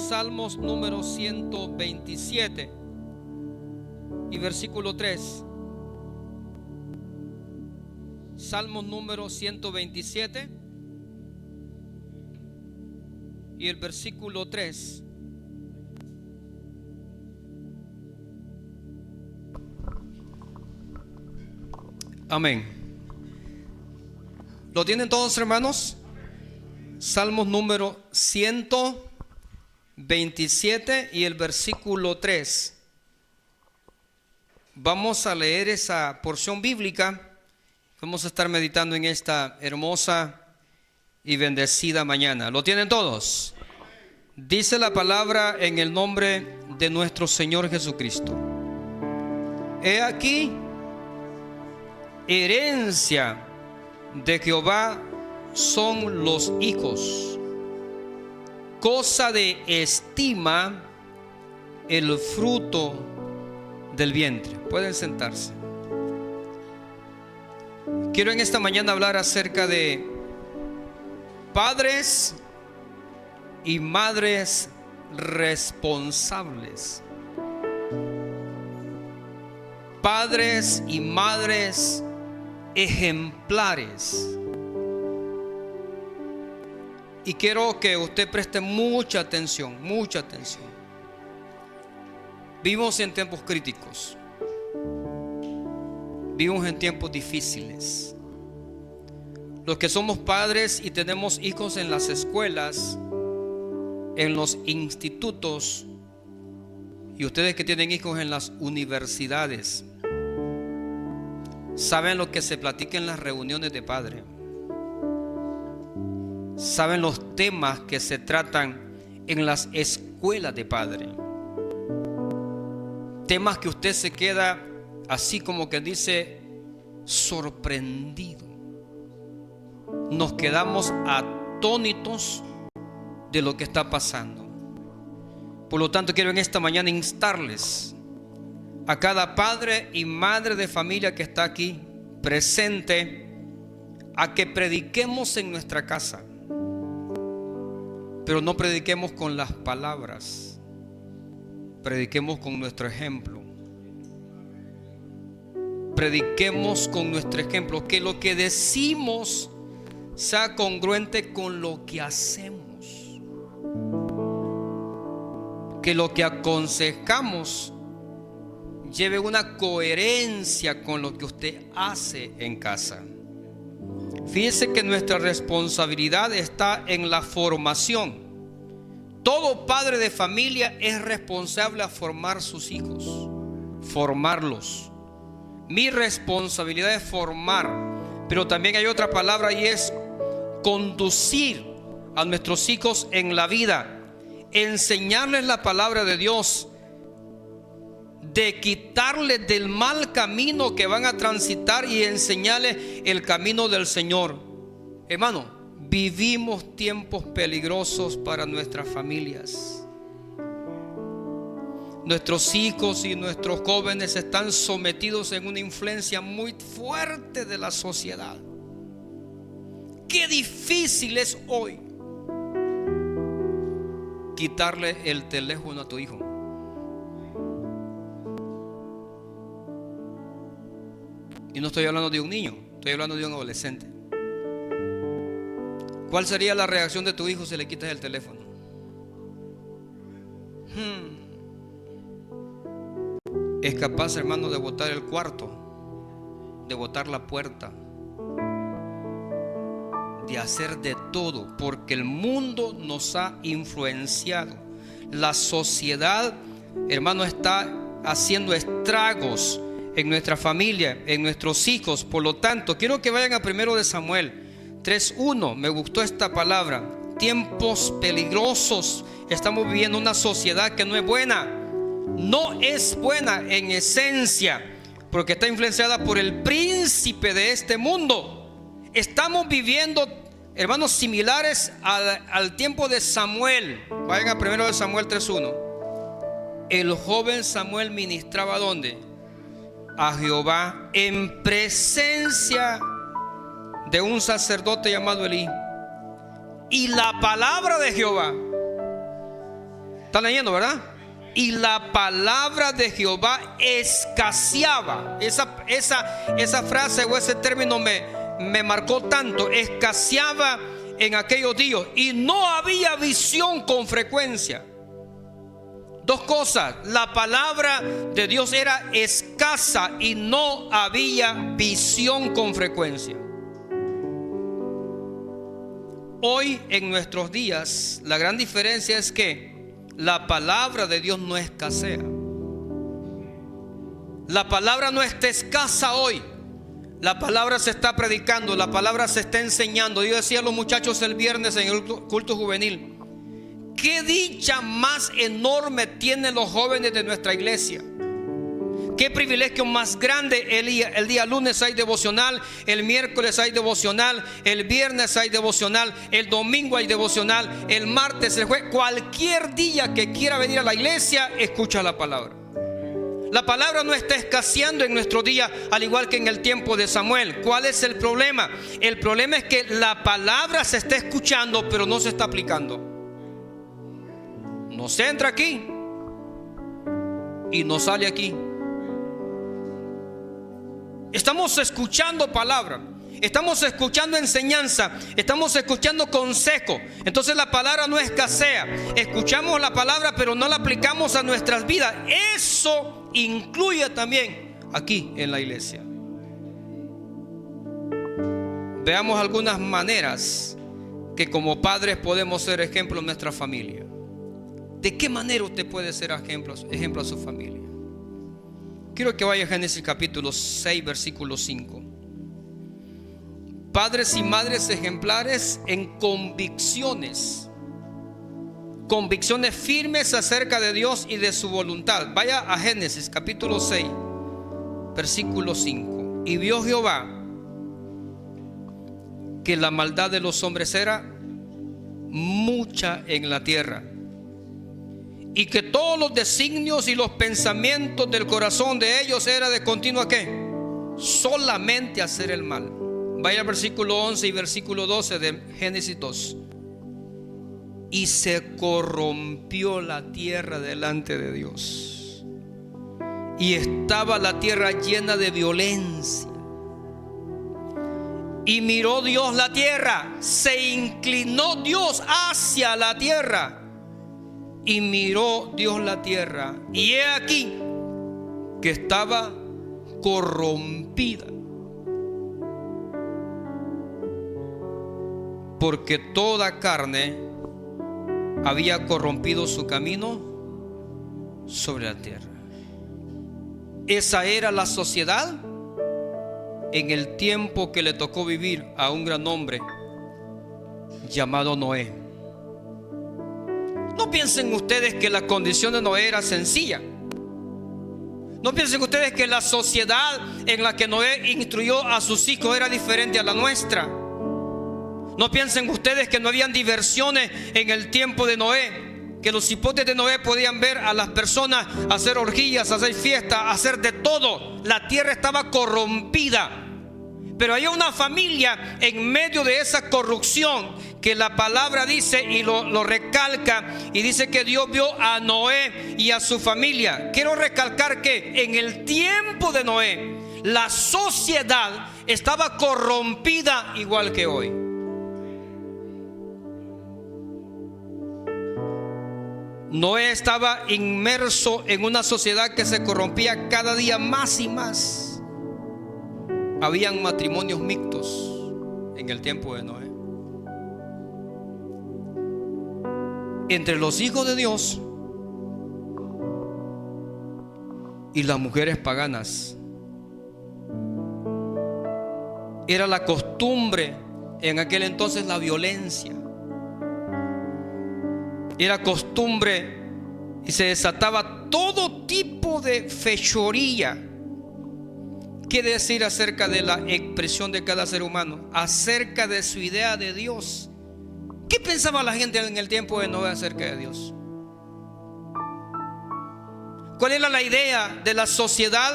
Salmos número 127 y versículo 3. Salmos número 127 y el versículo 3. Amén. ¿Lo tienen todos, hermanos? Salmos número 127 y el versículo 3. Vamos a leer esa porción bíblica. Vamos a estar meditando en esta hermosa y bendecida mañana. ¿Lo tienen todos? Dice la palabra en el nombre de nuestro Señor Jesucristo. He aquí, herencia de Jehová son los hijos, cosa de estima el fruto del vientre. Pueden sentarse. Quiero en esta mañana hablar acerca de padres y madres responsables. Padres y madres ejemplares. Y quiero que usted preste mucha atención, mucha atención. Vivimos en tiempos críticos. Vivimos en tiempos difíciles. Los que somos padres y tenemos hijos en las escuelas, en los institutos, y ustedes que tienen hijos en las universidades, saben lo que se platica en las reuniones de padres. Saben los temas que se tratan en las escuelas de padre. Temas que usted se queda así como que dice sorprendido. Nos quedamos atónitos de lo que está pasando. Por lo tanto, quiero en esta mañana instarles a cada padre y madre de familia que está aquí presente a que prediquemos en nuestra casa. Pero no prediquemos con las palabras, prediquemos con nuestro ejemplo. Prediquemos con nuestro ejemplo, que lo que decimos sea congruente con lo que hacemos, que lo que aconsejamos lleve una coherencia con lo que usted hace en casa. Fíjese que nuestra responsabilidad está en la formación. Todo padre de familia es responsable a formar sus hijos, formarlos. Mi responsabilidad es formar, pero también hay otra palabra y es conducir a nuestros hijos en la vida, enseñarles la palabra de Dios, de quitarles del mal camino que van a transitar y enseñarles el camino del Señor. Hermano, vivimos tiempos peligrosos para nuestras familias. Nuestros hijos y nuestros jóvenes están sometidos en una influencia muy fuerte de la sociedad. Qué difícil es hoy quitarle el teléfono a tu hijo. Y no estoy hablando de un niño, estoy hablando de un adolescente. ¿Cuál sería la reacción de tu hijo si le quitas el teléfono? Es capaz, hermano, de botar el cuarto, de botar la puerta, de hacer de todo, porque el mundo nos ha influenciado. La sociedad, hermano, está haciendo estragos en nuestra familia, en nuestros hijos. Por lo tanto, quiero que vayan a 1 Samuel 3:1. Me gustó esta palabra. Tiempos peligrosos. Estamos viviendo una sociedad que no es buena. No es buena en esencia, porque está influenciada por el príncipe de este mundo. Estamos viviendo, hermanos, similares al tiempo de Samuel. Vayan a 1 Samuel 3:1. El joven Samuel ministraba ¿a dónde? A Jehová en presencia de un sacerdote llamado Elí. Y la palabra de Jehová ¿Está leyendo, verdad? Y la palabra de Jehová escaseaba. Esa frase o ese término me marcó tanto. Escaseaba en aquellos días y no había visión con frecuencia. Dos cosas: la palabra de Dios era escasa y no había visión con frecuencia. Hoy en nuestros días la gran diferencia es que la palabra de Dios no escasea. La palabra no está escasa hoy. La palabra se está predicando, la palabra se está enseñando. Yo decía a los muchachos el viernes en el culto juvenil: qué dicha más enorme tienen los jóvenes de nuestra iglesia. Qué privilegio más grande. El día lunes hay devocional, el miércoles hay devocional, el viernes hay devocional, el domingo hay devocional, el martes, el jueves. Cualquier día que quiera venir a la iglesia, escucha la palabra. La palabra no está escaseando en nuestro día, al igual que en el tiempo de Samuel. ¿Cuál es el problema? El problema es que la palabra se está escuchando, pero no se está aplicando. No se entra aquí y no sale aquí. Estamos escuchando palabra, estamos escuchando enseñanza, estamos escuchando consejo. Entonces la palabra no escasea. Escuchamos la palabra, pero no la aplicamos a nuestras vidas. Eso incluye también aquí en la iglesia. Veamos algunas maneras que como padres podemos ser ejemplo en nuestra familia. ¿De qué manera usted puede ser ejemplo a su familia? Quiero que vaya a Génesis capítulo 6, versículo 5. Padres y madres ejemplares en convicciones firmes acerca de Dios y de su voluntad. Vaya a Génesis capítulo 6, versículo 5. Y vio Jehová que la maldad de los hombres era mucha en la tierra, y que todos los designios y los pensamientos del corazón de ellos era de continuo ¿qué? Solamente hacer el mal. Vaya al versículo 11 y versículo 12 de Génesis 2. Y se corrompió la tierra delante de Dios, y estaba la tierra llena de violencia. Y miró Dios la tierra, se inclinó Dios hacia la tierra. Y miró Dios la tierra, y he aquí que estaba corrompida, porque toda carne había corrompido su camino sobre la tierra. Esa era la sociedad en el tiempo que le tocó vivir a un gran hombre llamado Noé. No piensen ustedes que la condición de Noé era sencilla. No piensen ustedes que la sociedad en la que Noé instruyó a sus hijos era diferente a la nuestra. No piensen ustedes que no habían diversiones en el tiempo de Noé, que los hipotes de Noé podían ver a las personas hacer orgías, hacer fiestas, hacer de todo. La tierra estaba corrompida. Pero hay una familia en medio de esa corrupción que la palabra dice y lo recalca, y dice que Dios vio a Noé y a su familia. Quiero recalcar que en el tiempo de Noé la sociedad estaba corrompida igual que hoy. Noé estaba inmerso en una sociedad que se corrompía cada día más y más. Habían matrimonios mixtos en el tiempo de Noé. Entre los hijos de Dios y las mujeres paganas. Era la costumbre en aquel entonces la violencia. Era costumbre y se desataba todo tipo de fechoría. ¿Qué decir acerca de la expresión de cada ser humano? Acerca de su idea de Dios. ¿Qué pensaba la gente en el tiempo de Noé acerca de Dios? ¿Cuál era la idea de la sociedad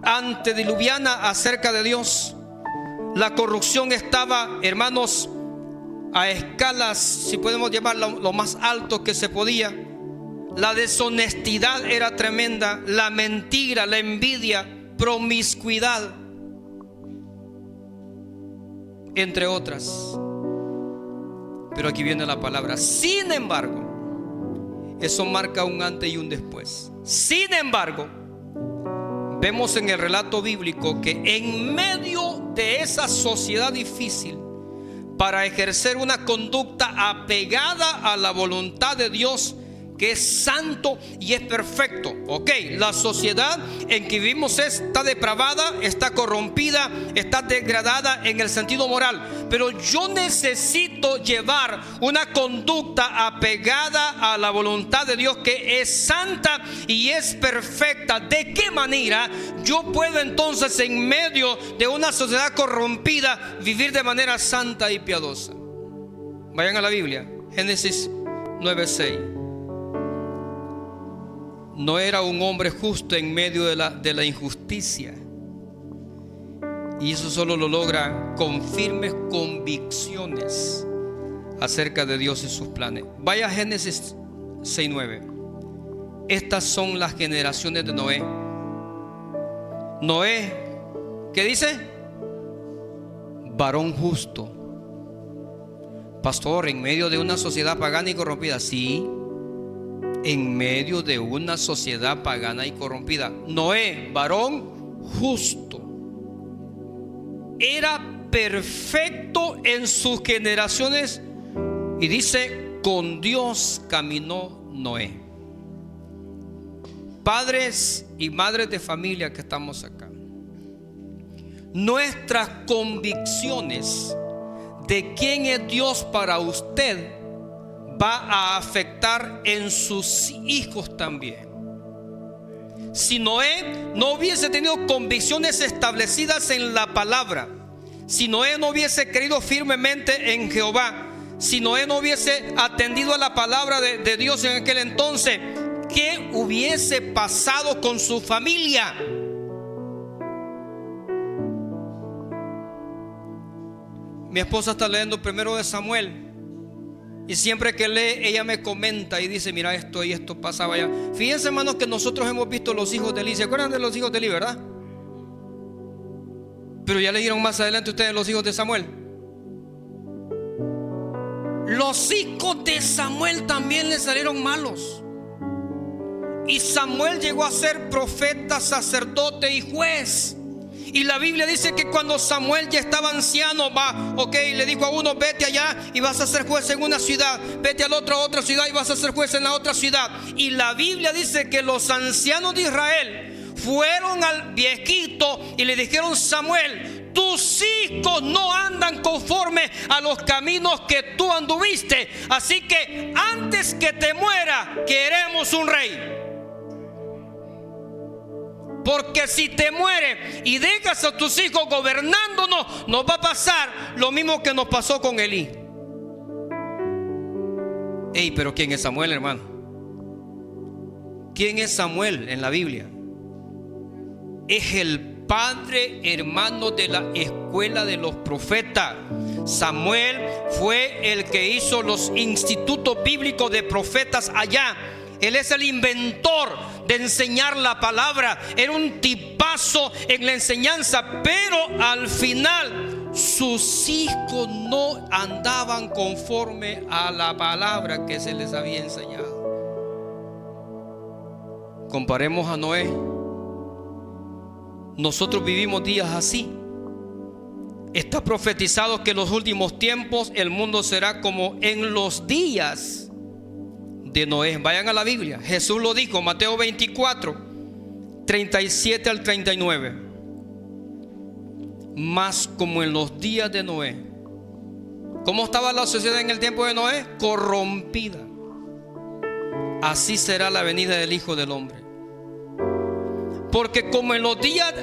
antediluviana acerca de Dios? La corrupción estaba, hermanos, a escalas, si podemos llamarlo, lo más alto que se podía. La deshonestidad era tremenda, la mentira, la envidia, promiscuidad, entre otras. Pero aquí viene la palabra. Sin embargo, eso marca un antes y un después. Sin embargo, vemos en el relato bíblico que en medio de esa sociedad difícil, para ejercer una conducta apegada a la voluntad de Dios, que es santo y es perfecto. Ok, la sociedad en que vivimos está depravada, está corrompida, está degradada en el sentido moral. Pero yo necesito llevar una conducta apegada a la voluntad de Dios, que es santa y es perfecta. ¿De qué manera yo puedo entonces, en medio de una sociedad corrompida, vivir de manera santa y piadosa? Vayan a la Biblia, Génesis 9:6. No era un hombre justo en medio de la injusticia. Y eso solo lo logra con firmes convicciones acerca de Dios y sus planes. Vaya a Génesis 6:9. Estas son las generaciones de Noé. Noé, ¿qué dice? Varón justo. Pastor, en medio de una sociedad pagana y corrompida. Sí, en medio de una sociedad pagana y corrompida. Noé, varón justo, era perfecto en sus generaciones. Y dice, con Dios caminó Noé. Padres y madres de familia que estamos acá, nuestras convicciones de quién es Dios para usted va a afectar en sus hijos también. Si Noé no hubiese tenido convicciones establecidas en la palabra, si Noé no hubiese creído firmemente en Jehová, si Noé no hubiese atendido a la palabra de Dios en aquel entonces, ¿qué hubiese pasado con su familia? Mi esposa está leyendo primero de Samuel, y siempre que lee, ella me comenta y dice, mira, esto y esto pasaba allá. Fíjense, hermanos, que nosotros hemos visto los hijos de Eli. ¿Se acuerdan de los hijos de Eli, verdad? Pero ya leyeron más adelante ustedes los hijos de Samuel. Los hijos de Samuel también le salieron malos. Y Samuel llegó a ser profeta, sacerdote y juez. Y la Biblia dice que cuando Samuel ya estaba anciano, le dijo a uno, vete allá y vas a ser juez en una ciudad, vete a otra ciudad y vas a ser juez en la otra ciudad. Y la Biblia dice que los ancianos de Israel fueron al viejito y le dijeron, Samuel, tus hijos no andan conforme a los caminos que tú anduviste, así que antes que te muera queremos un rey. Porque si te mueres y dejas a tus hijos gobernándonos, nos va a pasar lo mismo que nos pasó con Elí. Pero ¿quién es Samuel, hermano? ¿Quién es Samuel en la Biblia? Es el padre, hermano, de la escuela de los profetas. Samuel fue el que hizo los institutos bíblicos de profetas allá. Él es el inventor de enseñar la palabra. Era un tipazo en la enseñanza, pero al final sus hijos no andaban conforme a la palabra que se les había enseñado. Comparemos a Noé. Nosotros vivimos días así. Está profetizado que en los últimos tiempos el mundo será como en los días de Noé. Vayan a la Biblia. Jesús lo dijo, Mateo 24, 37 al 39. Más como en los días de Noé. ¿Cómo estaba la sociedad en el tiempo de Noé? Corrompida. Así será la venida del Hijo del Hombre. Porque como en los días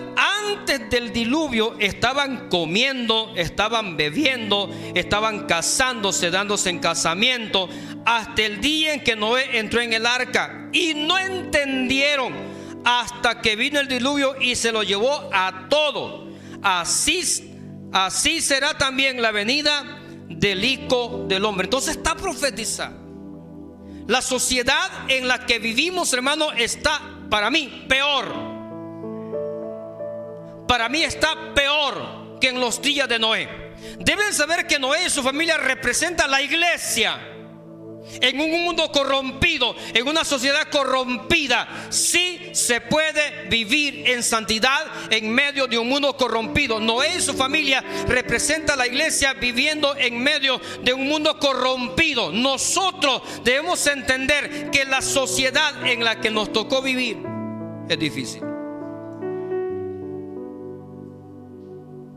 antes del diluvio estaban comiendo, estaban bebiendo, estaban casándose, dándose en casamiento, hasta el día en que Noé entró en el arca, y no entendieron hasta que vino el diluvio y se lo llevó a todo. Así será también la venida del Hijo del Hombre. Entonces está profetizado. La sociedad en la que vivimos, hermano, está para mí peor. Para mí está peor que en los días de Noé. Deben saber que Noé y su familia representan la iglesia. En un mundo corrompido, en una sociedad corrompida, sí se puede vivir en santidad en medio de un mundo corrompido. Noé y su familia representan la iglesia viviendo en medio de un mundo corrompido. Nosotros debemos entender que la sociedad en la que nos tocó vivir es difícil.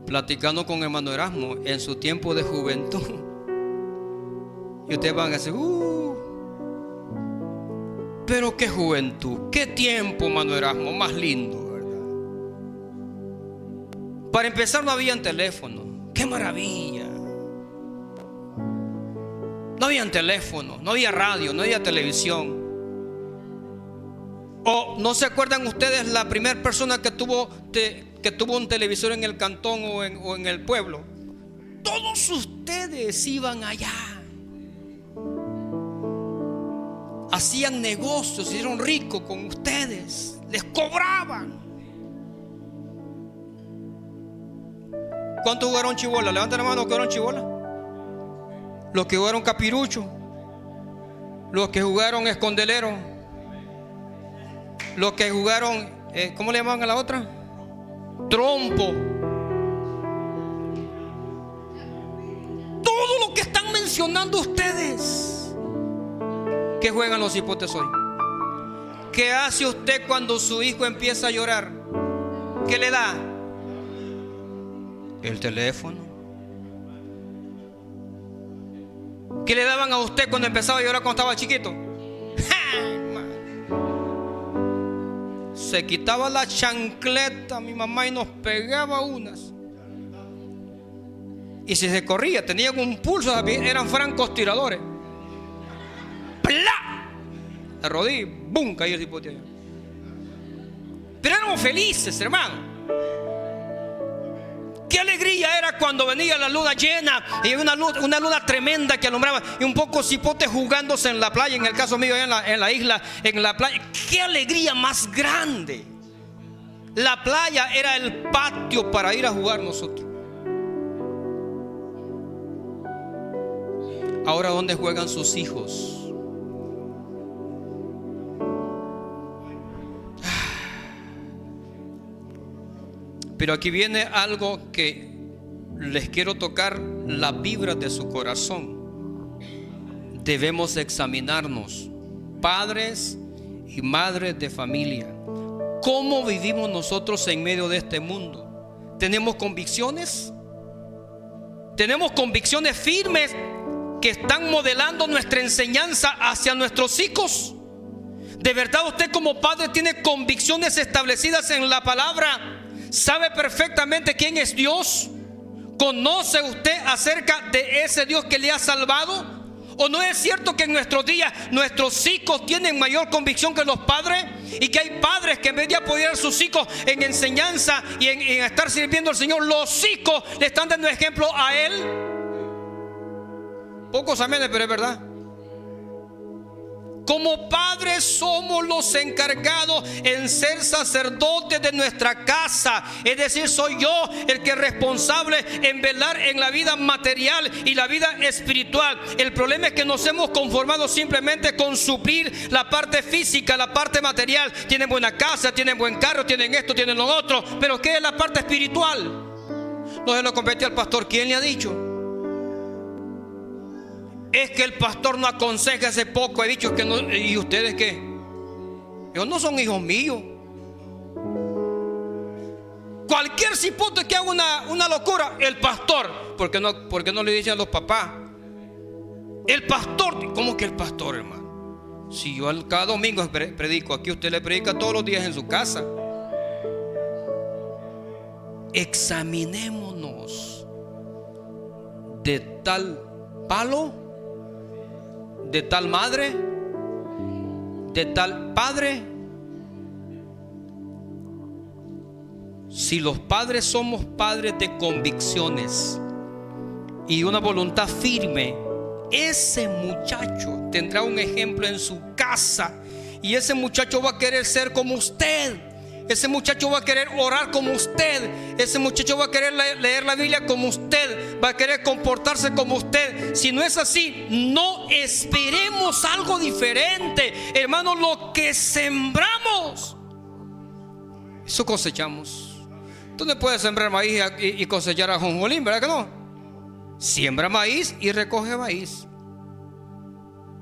Platicando con hermano Erasmo en su tiempo de juventud, y ustedes van a decir, pero qué juventud, qué tiempo, hermano Erasmo, más lindo, ¿verdad? Para empezar, no había teléfono. ¡Qué maravilla! No había teléfono, no había radio, no había televisión. ¿O no se acuerdan ustedes la primera persona que tuvo un televisor en el cantón o en el pueblo? Todos ustedes iban allá. Hacían negocios, se hicieron ricos con ustedes, les cobraban. ¿Cuántos jugaron chibola? Levanten la mano los que jugaron chibola. Los que jugaron capirucho, los que jugaron escondelero, los que jugaron, ¿cómo le llamaban a la otra? Trompo. Todo lo que están mencionando ustedes. ¿Qué juegan los hipotes hoy? ¿Qué hace usted cuando su hijo empieza a llorar? ¿Qué le da? El teléfono. ¿Qué le daban a usted cuando empezaba a llorar cuando estaba chiquito? Se quitaba la chancleta mi mamá y nos pegaba unas. Y si se corría, tenían un pulso, eran francos tiradores. ¡Plá! La rodilla, ¡bum! Cayó el hipote allá. Pero éramos felices, hermano. Qué alegría era cuando venía la luna llena y una luna tremenda que alumbraba, y un poco cipote jugándose en la playa. En el caso mío, en la isla, en la playa. Qué alegría más grande. La playa era el patio para ir a jugar nosotros. Ahora, ¿dónde juegan sus hijos? Pero aquí viene algo que les quiero tocar la vibra de su corazón. Debemos examinarnos, padres y madres de familia. ¿Cómo vivimos nosotros en medio de este mundo? ¿Tenemos convicciones? ¿Tenemos convicciones firmes que están modelando nuestra enseñanza hacia nuestros hijos? ¿De verdad usted como padre tiene convicciones establecidas en la palabra? ¿Sabe perfectamente quién es Dios? ¿Conoce usted acerca de ese Dios que le ha salvado? ¿O no es cierto que en nuestros días nuestros hijos tienen mayor convicción que los padres? Y que hay padres que en vez de apoyar a sus hijos en enseñanza y en estar sirviendo al Señor, los hijos le están dando ejemplo a Él. Pocos amenes, pero es verdad. Como padres somos los encargados en ser sacerdotes de nuestra casa. Es decir, soy yo el que es responsable en velar en la vida material y la vida espiritual. El problema es que nos hemos conformado simplemente con suplir la parte física, la parte material. Tienen buena casa, tienen buen carro, tienen esto, tienen lo otro. Pero ¿qué es la parte espiritual? No se lo compete al pastor. ¿Quién le ha dicho? Es que el pastor no aconseja. Hace poco he dicho que no. ¿Y ustedes qué? Ellos no son hijos míos. Cualquier cipote que haga una locura, el pastor. ¿Por qué no le dicen a los papás? El pastor. ¿Cómo que el pastor, hermano? Si yo cada domingo predico, aquí usted le predica todos los días en su casa. Examinémonos. De tal palo, de tal madre, de tal padre. Si los padres somos padres de convicciones y una voluntad firme, ese muchacho tendrá un ejemplo en su casa. Y ese muchacho va a querer ser como usted. Ese muchacho va a querer orar como usted. Ese muchacho va a querer leer la Biblia como usted. Va a querer comportarse como usted. Si no es así, no esperemos algo diferente. Hermanos, lo que sembramos, eso cosechamos. Tú no puedes sembrar maíz y cosechar ajonjolín, ¿verdad que no? Siembra maíz y recoge maíz.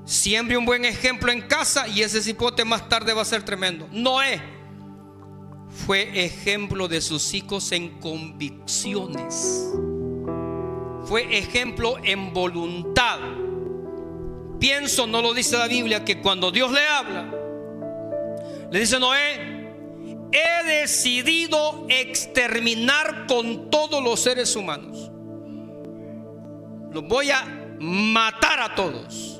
Siembre un buen ejemplo en casa y ese cipote más tarde va a ser tremendo. Noé fue ejemplo de sus hijos en convicciones. Fue ejemplo en voluntad. Pienso, no lo dice la Biblia, que cuando Dios le habla, le dice: Noé, he decidido exterminar con todos los seres humanos. Los voy a matar a todos.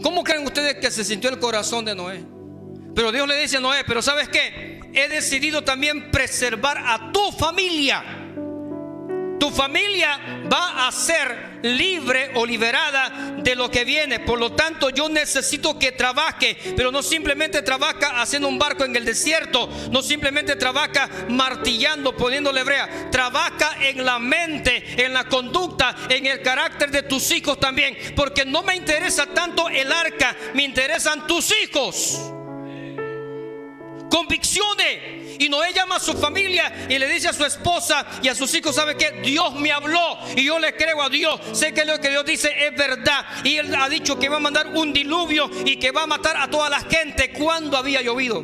¿Cómo creen ustedes que se sintió el corazón de Noé? Pero Dios le dice a Noé: pero ¿sabes qué? He decidido también preservar a tu familia. Tu familia va a ser libre o liberada de lo que viene. Por lo tanto, yo necesito que trabaje, pero no simplemente trabaja haciendo un barco en el desierto. No simplemente trabaja martillando, poniéndole brea. Trabaja en la mente, en la conducta, en el carácter de tus hijos también. Porque no me interesa tanto el arca, me interesan tus hijos. Convicciones. Y Noé llama a su familia y le dice a su esposa y a sus hijos: ¿sabe qué? Dios me habló y yo le creo a Dios. Sé que lo que Dios dice es verdad. Y Él ha dicho que va a mandar un diluvio y que va a matar a toda la gente cuando había llovido.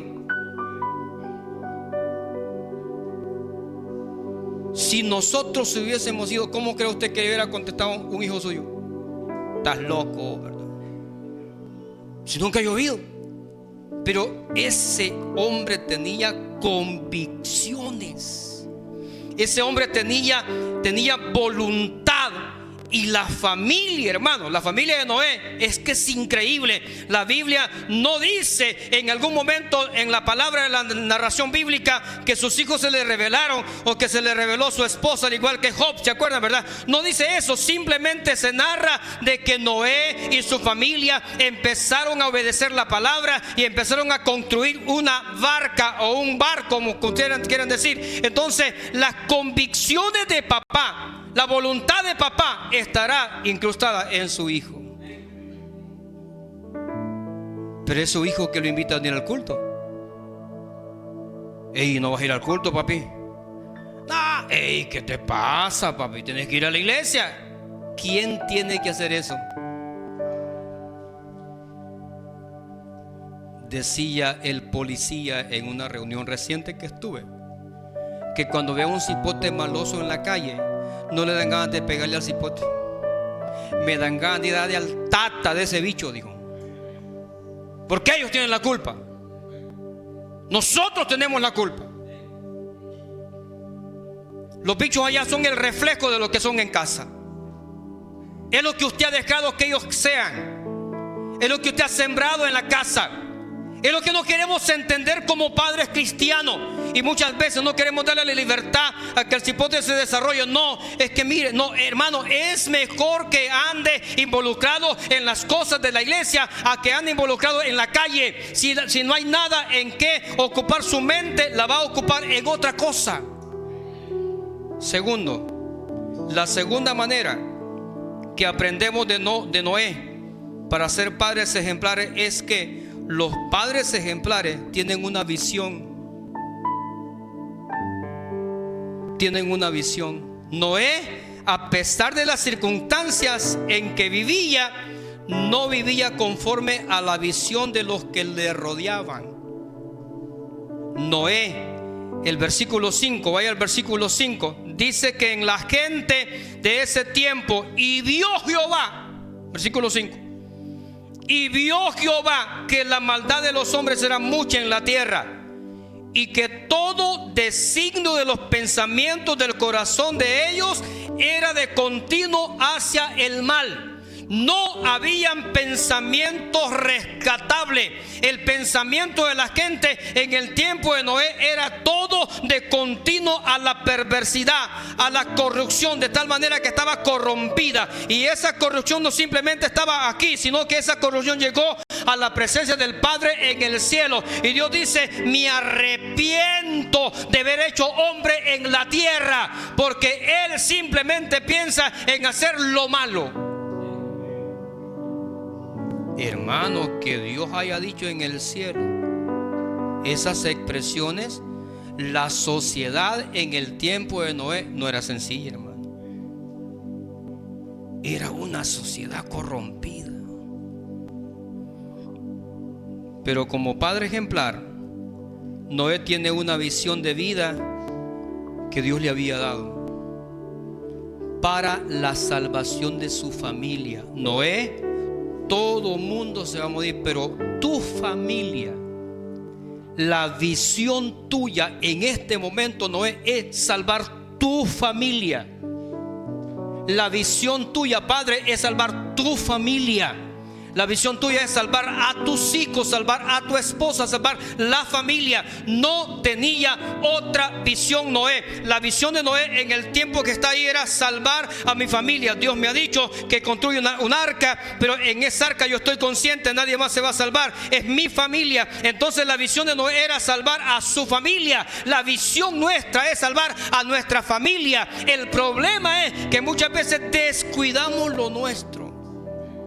Si nosotros hubiésemos ido, ¿cómo cree usted que hubiera contestado un hijo suyo? Estás loco, ¿verdad? Si nunca ha llovido. Pero ese hombre tenía convicciones. Ese hombre tenía voluntad. Y la familia, hermano, la familia de Noé, es que es increíble. La Biblia no dice en algún momento en la palabra de la narración bíblica que sus hijos se le revelaron o que se le reveló su esposa, al igual que Job. ¿Se acuerdan, verdad? No dice eso. Simplemente se narra de que Noé y su familia empezaron a obedecer la palabra y empezaron a construir una barca o un barco, como ustedes quieran decir. Entonces, las convicciones de papá, la voluntad de papá estará incrustada en su hijo. Pero es su hijo que lo invita a venir al culto. Ey, ¿no vas a ir al culto, papi? No, ey, ¿qué te pasa, papi? Tienes que ir a la iglesia. ¿Quién tiene que hacer eso? Decía el policía en una reunión reciente que estuve, que cuando ve a un cipote maloso en la calle, no le dan ganas de pegarle al cipote. Me dan ganas de darle al tata de ese bicho, dijo. Porque ellos tienen la culpa. Nosotros tenemos la culpa. Los bichos allá son el reflejo de lo que son en casa. Es lo que usted ha dejado que ellos sean. Es lo que usted ha sembrado en la casa. Es lo que no queremos entender como padres cristianos. Y muchas veces no queremos darle la libertad a que el cipote se desarrolle. No, es que mire, no, hermano, es mejor que ande involucrado en las cosas de la iglesia a que ande involucrado en la calle. Si no hay nada en que ocupar su mente, la va a ocupar en otra cosa. Segundo, la segunda manera que aprendemos de Noé para ser padres ejemplares es que los padres ejemplares tienen una visión. Tienen una visión. Noé, a pesar de las circunstancias en que vivía, no vivía conforme a la visión de los que le rodeaban. Noé, el versículo 5, vaya al versículo 5, dice que en la gente de ese tiempo, y vio Jehová, versículo 5, y vio Jehová que la maldad de los hombres era mucha en la tierra, y que todo designio de los pensamientos del corazón de ellos era de continuo hacia el mal. No habían pensamientos rescatables. El pensamiento de la gente en el tiempo de Noé era todo de continuo a la perversidad, a la corrupción, de tal manera que estaba corrompida. Y esa corrupción no simplemente estaba aquí, sino que esa corrupción llegó a la presencia del Padre en el cielo. Y Dios dice: me arrepiento de haber hecho hombre en la tierra, porque Él simplemente piensa en hacer lo malo. Hermano, que Dios haya dicho en el cielo esas expresiones, la sociedad en el tiempo de Noé no era sencilla, hermano. Era una sociedad corrompida. Pero como padre ejemplar, Noé tiene una visión de vida que Dios le había dado para la salvación de su familia. Noé, todo mundo se va a morir, pero tu familia, la visión tuya en este momento, Noé, es salvar tu familia. La visión tuya, padre, es salvar tu familia. La visión tuya es salvar a tus hijos, salvar a tu esposa, salvar la familia. No tenía otra visión Noé. La visión de Noé en el tiempo que está ahí era salvar a mi familia. Dios me ha dicho que construye un arca, pero en esa arca yo estoy consciente, nadie más se va a salvar. Es mi familia. Entonces la visión de Noé era salvar a su familia. La visión nuestra es salvar a nuestra familia. El problema es que muchas veces descuidamos lo nuestro.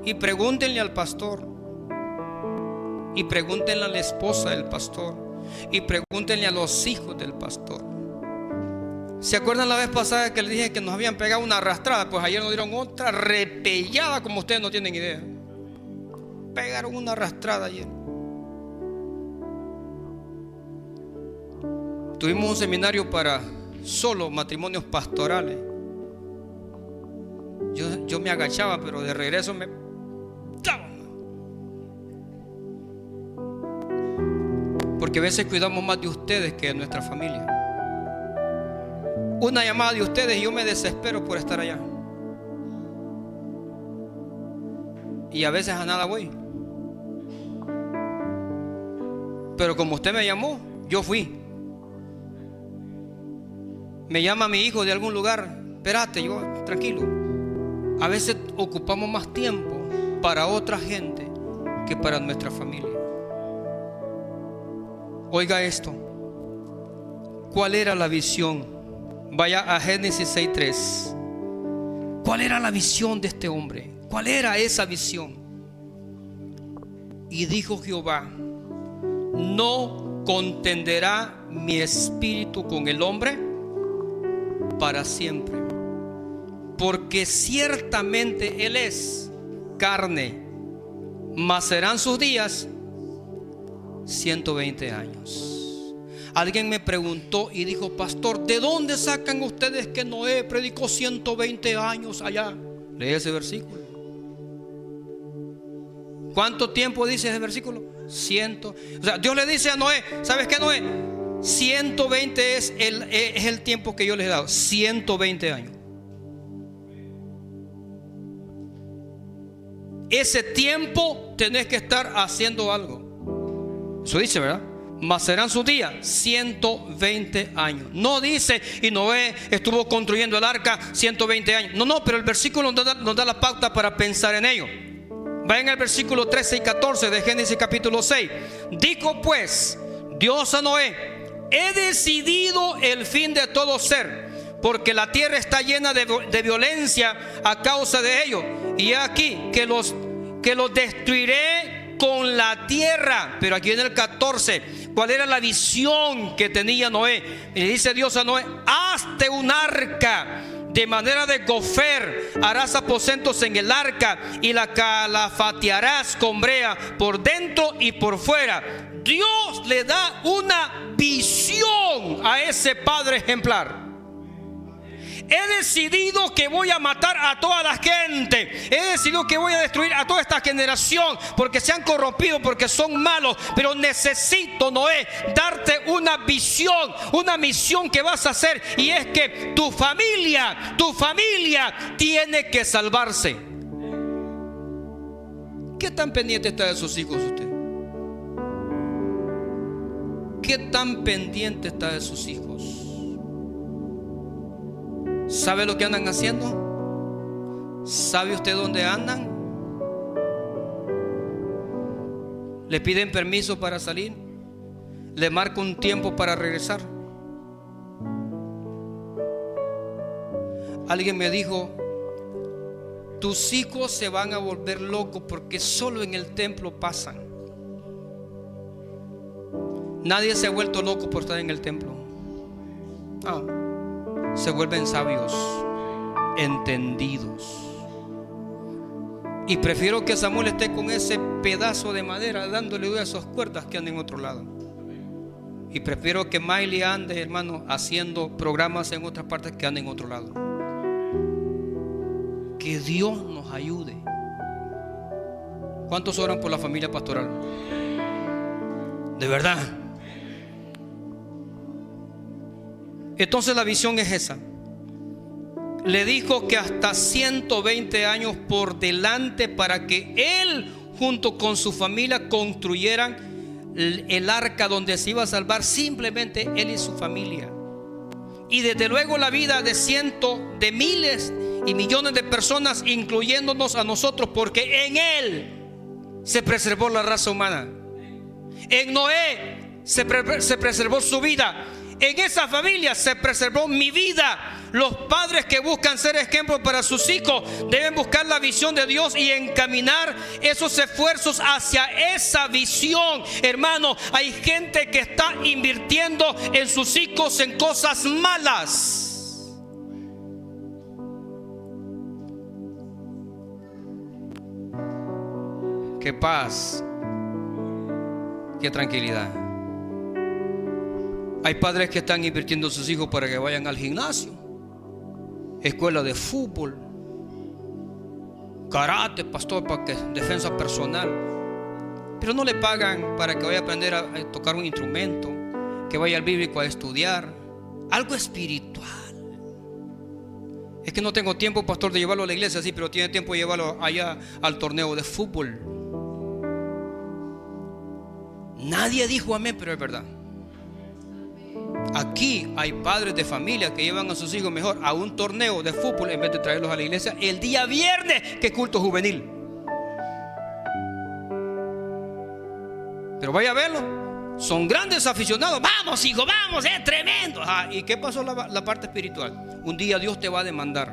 Y pregúntenle al pastor, y pregúntenle a la esposa del pastor, y pregúntenle a los hijos del pastor. ¿Se acuerdan la vez pasada que les dije que nos habían pegado una arrastrada? Pues ayer nos dieron otra repellada, como ustedes no tienen idea. Pegaron una arrastrada ayer. Tuvimos un seminario para solo matrimonios pastorales. Yo me agachaba, pero de regreso me... Porque a veces cuidamos más de ustedes que de nuestra familia. Una llamada de ustedes y yo me desespero por estar allá. Y a veces a nada voy. Pero como usted me llamó, yo fui. Me llama mi hijo de algún lugar, espérate, yo tranquilo. A veces ocupamos más tiempo para otra gente que para nuestra familia. Oiga esto. ¿Cuál era la visión? Vaya a Génesis 6:3. ¿Cuál era la visión de este hombre? ¿Cuál era esa visión? Y dijo Jehová: no contenderá mi espíritu con el hombre para siempre, porque ciertamente él es carne, mas serán sus días 120 años. Alguien me preguntó y dijo: pastor, ¿de dónde sacan ustedes que Noé predicó 120 años allá? Lee ese versículo. ¿Cuánto tiempo dice ese versículo? 100. O sea, Dios le dice a Noé: ¿sabes qué, Noé? 120 es el tiempo que yo les he dado. 120 años. Ese tiempo tenés que estar haciendo algo. Eso dice, ¿verdad? Mas serán sus días 120 años. No dice: y Noé estuvo construyendo el arca 120 años. No, pero el versículo nos da la pauta para pensar en ello. Vayan al versículo 13 y 14 de Génesis capítulo 6. Dijo pues Dios a Noé: he decidido el fin de todo ser, porque la tierra está llena de violencia a causa de ello. Y aquí que los destruiré con la tierra. Pero aquí en el 14, ¿cuál era la visión que tenía Noé? Y le dice Dios a Noé: hazte un arca de manera de gofer, harás aposentos en el arca y la calafatearás con brea por dentro y por fuera. Dios le da una visión a ese padre ejemplar. He decidido que voy a matar a toda la gente. He decidido que voy a destruir a toda esta generación porque se han corrompido, porque son malos. Pero necesito, Noé, darte una visión, una misión que vas a hacer. Y es que tu familia tiene que salvarse. ¿Qué tan pendiente está de sus hijos usted? ¿Qué tan pendiente está de sus hijos? ¿Sabe lo que andan haciendo? ¿Sabe usted dónde andan? ¿Le piden permiso para salir? ¿Le marca un tiempo para regresar? Alguien me dijo: tus hijos se van a volver locos porque solo en el templo pasan. Nadie se ha vuelto loco por estar en el templo. Se vuelven sabios, entendidos. Y prefiero que Samuel esté con ese pedazo de madera dándole duro a esas cuerdas que ande en otro lado. Y prefiero que Miley ande, hermano, haciendo programas en otras partes que ande en otro lado. Que Dios nos ayude. ¿Cuántos oran por la familia pastoral? De verdad. Entonces la visión es esa. Le dijo que hasta 120 años por delante para que él junto con su familia construyeran el arca donde se iba a salvar simplemente él y su familia. Y desde luego la vida de cientos de miles y millones de personas, incluyéndonos a nosotros, porque en él se preservó la raza humana. En Noé se preservó su vida. En esa familia se preservó mi vida. Los padres que buscan ser ejemplos para sus hijos deben buscar la visión de Dios y encaminar esos esfuerzos hacia esa visión. Hermano, hay gente que está invirtiendo en sus hijos en cosas malas. Qué paz, qué tranquilidad. Hay padres que están invirtiendo en sus hijos para que vayan al gimnasio, escuela de fútbol, karate, pastor, para que defensa personal, pero no le pagan para que vaya a aprender a tocar un instrumento, que vaya al bíblico a estudiar algo espiritual. Es que no tengo tiempo, pastor, de llevarlo a la iglesia, sí, pero tiene tiempo de llevarlo allá al torneo de fútbol. Nadie dijo amén, pero es verdad. Aquí hay padres de familia que llevan a sus hijos mejor a un torneo de fútbol en vez de traerlos a la iglesia el día viernes, que culto juvenil. Pero vaya a verlo, son grandes aficionados. Vamos, hijo, vamos, es tremendo. ¿Y qué pasó la parte espiritual? Un día Dios te va a demandar.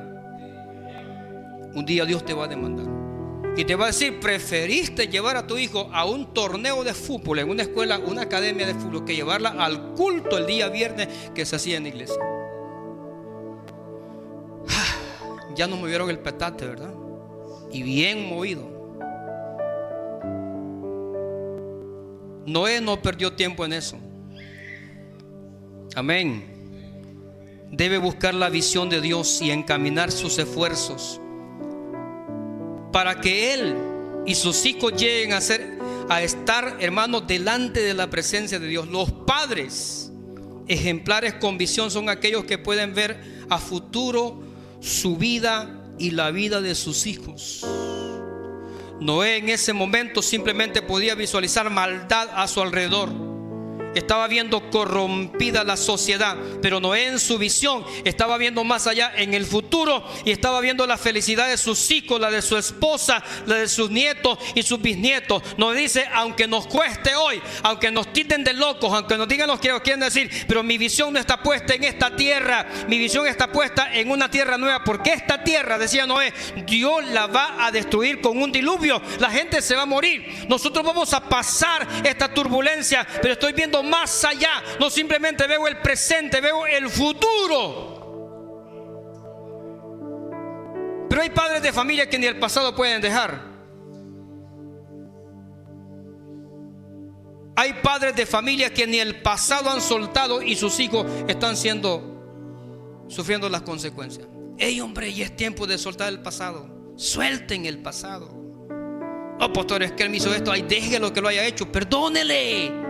Un día Dios te va a demandar y te va a decir: preferiste llevar a tu hijo a un torneo de fútbol en una escuela, una academia de fútbol, que llevarla al culto el día viernes que se hacía en la iglesia. Ya nos movieron el petate, ¿verdad? Y bien movido. Noé no perdió tiempo en eso. Amén. Debe buscar la visión de Dios y encaminar sus esfuerzos para que él y sus hijos lleguen a estar, hermanos, delante de la presencia de Dios. Los padres ejemplares con visión son aquellos que pueden ver a futuro su vida y la vida de sus hijos. Noé en ese momento simplemente podía visualizar maldad a su alrededor. Estaba viendo corrompida la sociedad, pero Noé en su visión estaba viendo más allá en el futuro y estaba viendo la felicidad de sus hijos, la de su esposa, la de sus nietos y sus bisnietos. Nos dice: aunque nos cueste hoy, aunque nos tilden de locos, aunque nos digan lo que quieren decir, pero mi visión no está puesta en esta tierra, mi visión está puesta en una tierra nueva, porque esta tierra, decía Noé, Dios la va a destruir con un diluvio. La gente se va a morir, nosotros vamos a pasar esta turbulencia, pero estoy viendo más allá. No simplemente veo el presente, veo el futuro. Pero hay padres de familia que ni el pasado pueden dejar. Hay padres de familia que ni el pasado han soltado y sus hijos están sufriendo las consecuencias. Ey, hombre, y es tiempo de soltar el pasado. Suelten el pasado. Oh, pastor, es que él me hizo esto. Ay, déjelo que lo haya hecho, perdónele.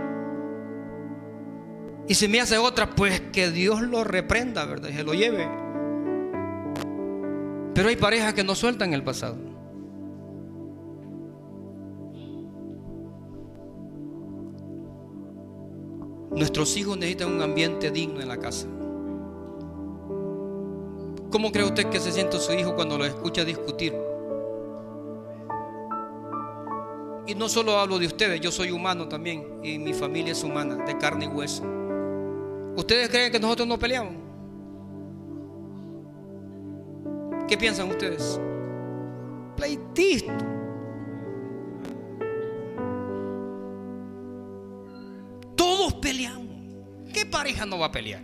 Y si me hace otra, pues que Dios lo reprenda, ¿verdad? Y se lo lleve. Pero hay parejas que no sueltan el pasado. Nuestros hijos necesitan un ambiente digno en la casa. ¿Cómo cree usted que se siente su hijo cuando lo escucha discutir? Y no solo hablo de ustedes, yo soy humano también, y mi familia es humana, de carne y hueso. ¿Ustedes creen que nosotros no peleamos? ¿Qué piensan ustedes? Pleitito. Todos peleamos. ¿Qué pareja no va a pelear?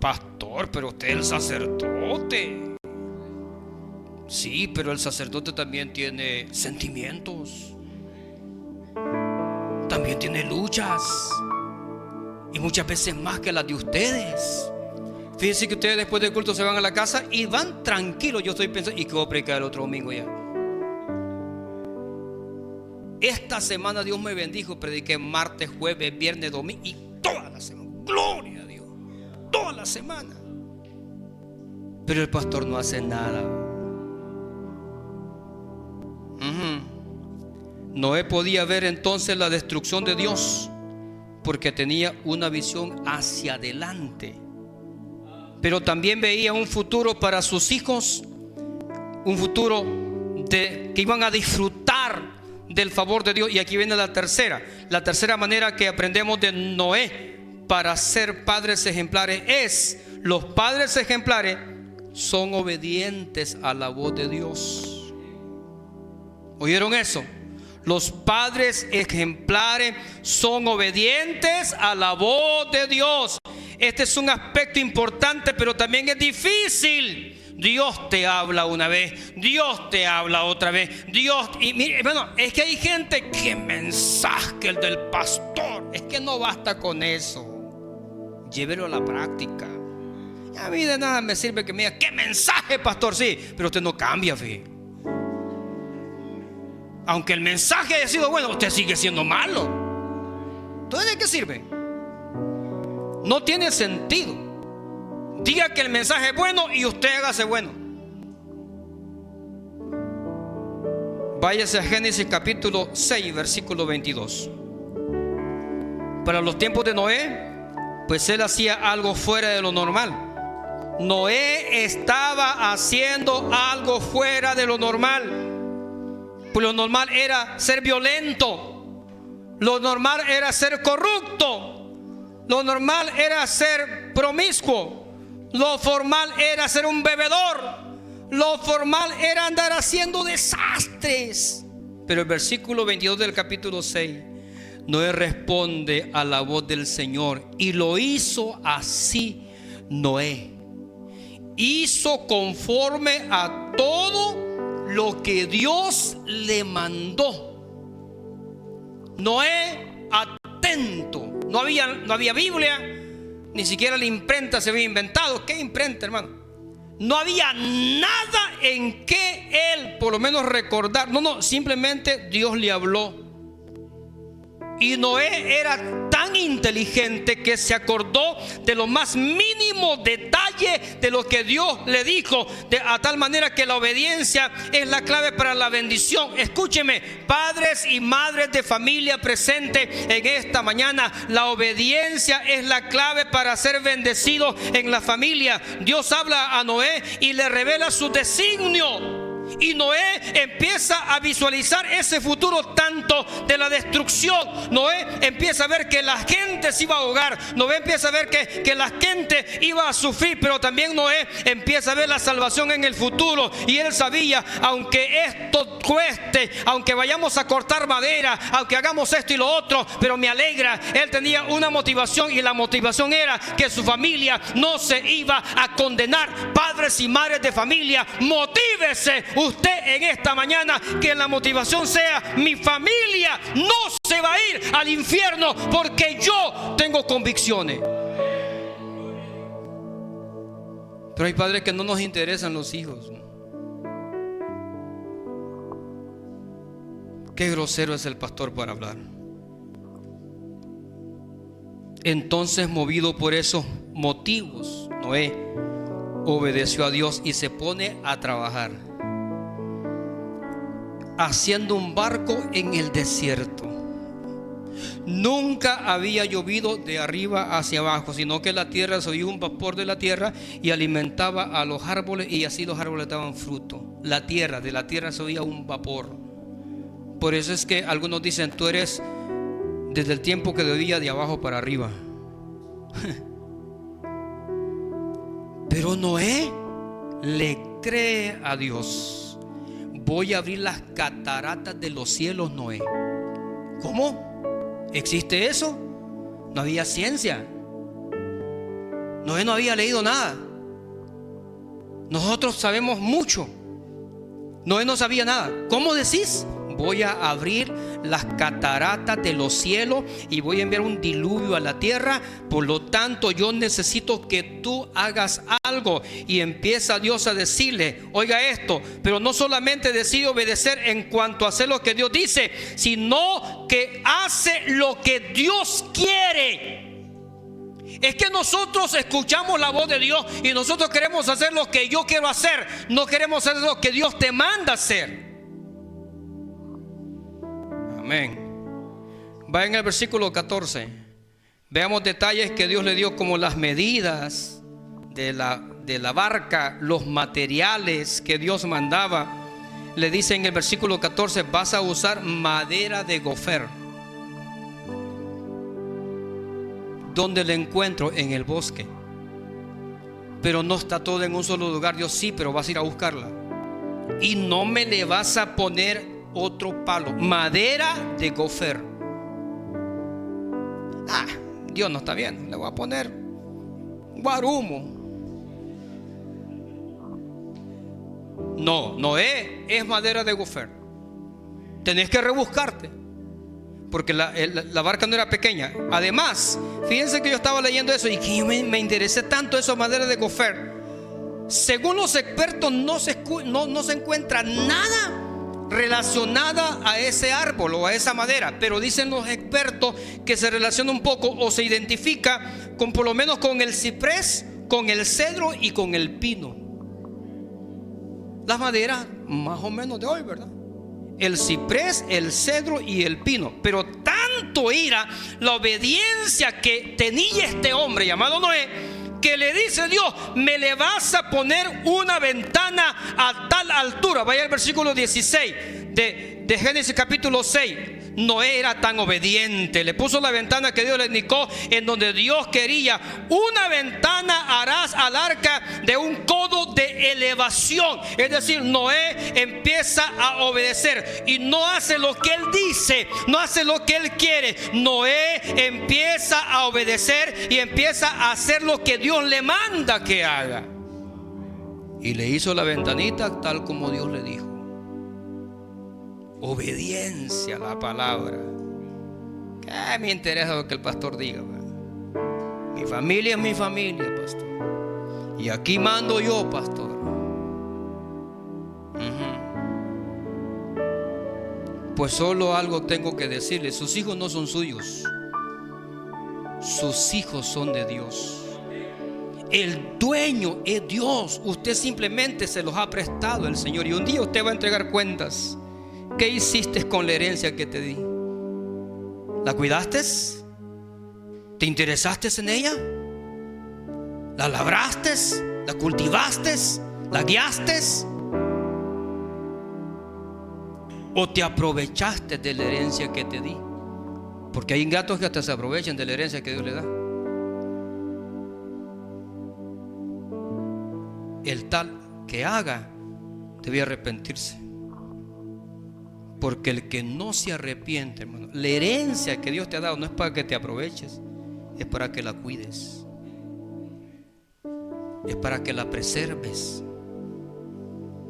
Pastor, pero usted es el sacerdote. Sí, pero el sacerdote también tiene sentimientos, también tiene luchas, y muchas veces más que las de ustedes. Fíjense que ustedes después del culto se van a la casa y van tranquilos. Yo estoy pensando, ¿y qué voy a predicar el otro domingo ya? Esta semana Dios me bendijo, prediqué martes, jueves, viernes, domingo y toda la semana. Gloria a Dios, toda la semana. Pero el pastor no hace nada. Noé podía ver entonces la destrucción de Dios porque tenía una visión hacia adelante, pero también veía un futuro para sus hijos, un futuro que iban a disfrutar del favor de Dios. Y aquí viene la tercera manera que aprendemos de Noé para ser padres ejemplares es: los padres ejemplares son obedientes a la voz de Dios. ¿Oyeron eso? Los padres ejemplares son obedientes a la voz de Dios. Este es un aspecto importante, pero también es difícil. Dios te habla una vez, Dios te habla otra vez, y mire, hermano, es que hay gente que mensaje el del pastor, es que no basta con eso. Llévelo a la práctica. A mí de nada me sirve que me diga, ¿qué mensaje, pastor? Sí, pero usted no cambia, fe. Aunque el mensaje haya sido bueno, usted sigue siendo malo. Entonces, ¿de qué sirve? No tiene sentido. Diga que el mensaje es bueno y usted hágase bueno. Váyase a Génesis capítulo 6, versículo 22. Para los tiempos de Noé, pues él hacía algo fuera de lo normal. Noé estaba haciendo algo fuera de lo normal. Pues lo normal era ser violento, lo normal era ser corrupto, lo normal era ser promiscuo, lo formal era ser un bebedor, lo formal era andar haciendo desastres. Pero el versículo 22 del capítulo 6, Noé responde a la voz del Señor, y lo hizo así. Noé hizo conforme a todo lo que Dios le mandó. Noé atento. No había Biblia, ni siquiera la imprenta se había inventado. ¿Qué imprenta, hermano? No había nada en que él por lo menos recordar. No, simplemente Dios le habló. Y Noé era tan inteligente que se acordó de los más mínimos detalles de lo que Dios le dijo, a tal manera que la obediencia es la clave para la bendición. Escúcheme, padres y madres de familia presentes en esta mañana, la obediencia es la clave para ser bendecidos en la familia. Dios habla a Noé y le revela su designio. Y Noé empieza a visualizar ese futuro tanto de la destrucción. Noé empieza a ver que la gente se iba a ahogar. Noé empieza a ver que la gente iba a sufrir. Pero también Noé empieza a ver la salvación en el futuro. Y él sabía, aunque esto cueste, aunque vayamos a cortar madera, aunque hagamos esto y lo otro, pero me alegra. Él tenía una motivación, y la motivación era que su familia no se iba a condenar. Padres y madres de familia, motívese usted en esta mañana, que la motivación sea: mi familia no se va a ir al infierno porque yo tengo convicciones. Pero hay padres que no nos interesan los hijos. Qué grosero es el pastor para hablar. Entonces, movido por esos motivos, Noé obedeció a Dios y se pone a trabajar, haciendo un barco en el desierto. Nunca había llovido de arriba hacia abajo, sino que la tierra se oía un vapor de la tierra y alimentaba a los árboles, y así los árboles daban fruto. De la tierra se oía un vapor. Por eso es que algunos dicen: tú eres desde el tiempo que llovía de abajo para arriba. Pero Noé le cree a Dios. Voy a abrir las cataratas de los cielos, Noé. ¿Cómo? ¿Existe eso? No había ciencia. Noé no había leído nada. Nosotros sabemos mucho. Noé no sabía nada. ¿Cómo decís? Voy a abrir las cataratas de los cielos y voy a enviar un diluvio a la tierra. Por lo tanto, yo necesito que tú hagas algo. Y empieza Dios a decirle: oiga esto, pero no solamente decide obedecer en cuanto a hacer lo que Dios dice, sino que hace lo que Dios quiere. Es que nosotros escuchamos la voz de Dios y nosotros queremos hacer lo que yo quiero hacer. No queremos hacer lo que Dios te manda hacer. Amén. Va en el versículo 14. Veamos detalles que Dios le dio, como las medidas de la barca, los materiales que Dios mandaba. Le dice en el versículo 14: vas a usar madera de gofer. ¿Dónde la encuentro? En el bosque. Pero no está todo en un solo lugar. Dios: sí, pero vas a ir a buscarla. Y no me le vas a poner otro palo. Madera de gofer. Dios no está bien. Le voy a poner guarumo. No, Noé es madera de gofer. Tenés que rebuscarte, porque la barca no era pequeña. Además, fíjense que yo estaba leyendo eso y que yo me interesé tanto eso, madera de gofer. Según los expertos, no se encuentra nada relacionada a ese árbol o a esa madera, pero dicen los expertos que se relaciona un poco o se identifica con, por lo menos, con el ciprés, con el cedro y con el pino. Las maderas más o menos de hoy, ¿verdad? El ciprés, el cedro y el pino. Pero tanto era la obediencia que tenía este hombre llamado Noé, que le dice Dios: me le vas a poner una ventana a tal altura. Vaya al versículo 16 de Génesis capítulo 6. Noé era tan obediente, le puso la ventana que Dios le indicó, en donde Dios quería. Una ventana harás al arca de un codo de elevación. Es decir, Noé empieza a obedecer y no hace lo que él dice, no hace lo que él quiere. Noé empieza a obedecer y empieza a hacer lo que Dios le manda que haga. Y le hizo la ventanita tal como Dios le dijo. Obediencia a la palabra. ¿Qué me interesa lo que el pastor diga? Mi familia es mi familia, pastor, y aquí mando yo, pastor. Pues solo algo tengo que decirle: sus hijos no son suyos, sus hijos son de Dios. El dueño es Dios. Usted simplemente se los ha prestado el Señor, y un día usted va a entregar cuentas. ¿Qué hiciste con la herencia que te di? ¿La cuidaste? ¿Te interesaste en ella? ¿La labraste? ¿La cultivaste? ¿La guiaste? ¿O te aprovechaste de la herencia que te di? Porque hay gatos que hasta se aprovechan de la herencia que Dios le da. El tal que haga debe arrepentirse. Porque el que no se arrepiente, hermano, la herencia que Dios te ha dado no es para que te aproveches, es para que la cuides, es para que la preserves,